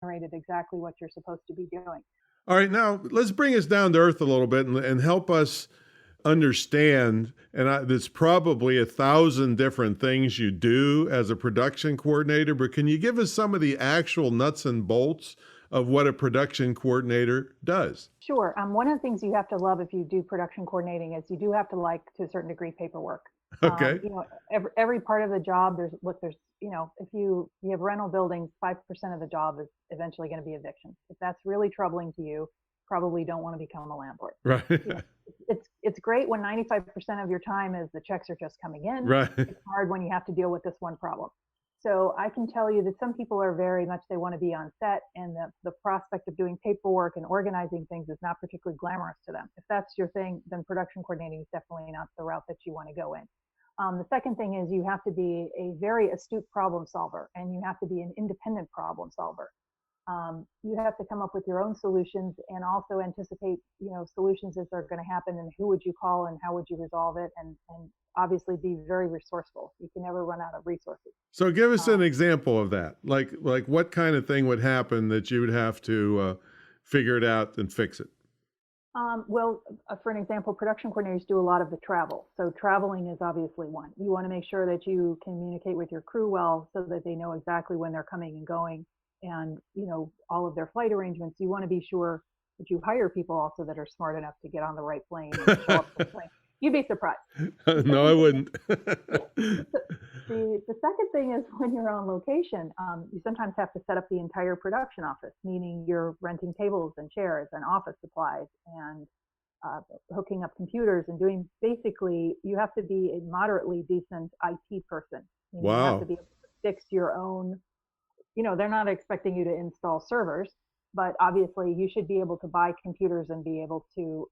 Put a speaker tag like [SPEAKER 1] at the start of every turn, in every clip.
[SPEAKER 1] generated exactly what you're supposed to be doing.
[SPEAKER 2] All right, now let's bring us down to earth a little bit and help us understand. There's probably 1,000 different things you do as a production coordinator, but can you give us some of the actual nuts and bolts of what a production coordinator does?
[SPEAKER 1] Sure. One of the things you have to love if you do production coordinating is you do have to like, to a certain degree, paperwork.
[SPEAKER 2] Okay.
[SPEAKER 1] Every part of the job, there's, if you have rental buildings, 5% of the job is eventually going to be evictions. If that's really troubling to you, probably don't want to become a landlord.
[SPEAKER 2] Right.
[SPEAKER 1] You know, it's great when 95% of your time is the checks are just coming in.
[SPEAKER 2] Right.
[SPEAKER 1] It's hard when you have to deal with this one problem. So I can tell you that some people are very much, they want to be on set, and the prospect of doing paperwork and organizing things is not particularly glamorous to them. If that's your thing, then production coordinating is definitely not the route that you want to go in. The second thing is you have to be a very astute problem solver, and you have to be an independent problem solver. You have to come up with your own solutions and also anticipate, solutions as they're going to happen, and who would you call and how would you resolve it, and obviously be very resourceful. You can never run out of resources.
[SPEAKER 2] So give us an
[SPEAKER 1] Um,
[SPEAKER 2] example of that. Like what kind of thing would happen that you would have to figure it out and fix it?
[SPEAKER 1] for an example, production coordinators do a lot of the travel. So traveling is obviously one. You want to make sure that you communicate with your crew well so that they know exactly when they're coming and going, and all of their flight arrangements. You want to be sure that you hire people also that are smart enough to get on the right plane and show up to the plane. You'd be surprised. The
[SPEAKER 2] No, I
[SPEAKER 1] second thing is,
[SPEAKER 2] wouldn't.
[SPEAKER 1] yeah, the second thing is when you're on location, you sometimes have to set up the entire production office, meaning you're renting tables and chairs and office supplies and hooking up computers and doing, basically, you have to be a moderately decent IT person, meaning you have to
[SPEAKER 2] Wow.
[SPEAKER 1] be able to fix your own, they're not expecting you to install servers, but obviously you should be able to buy computers and be able to,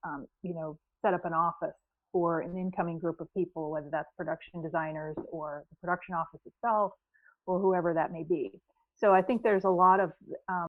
[SPEAKER 1] set up an office for an incoming group of people, whether that's production designers or the production office itself or whoever that may be. So I think there's a lot of